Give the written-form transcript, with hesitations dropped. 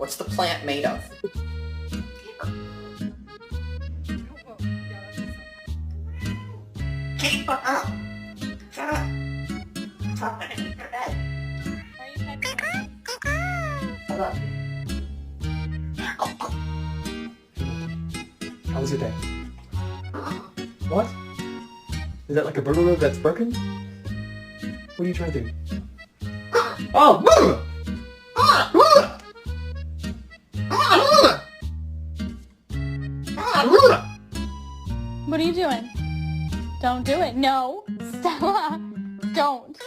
What's the plant made of? Shut up. Shut up. Stop it. Your bed. Why are you pecking? Shut up. How was your day? What? Is that like a burglar that's broken? What are you trying to do? Oh! What are you doing? Don't do it. No. Stella. Don't.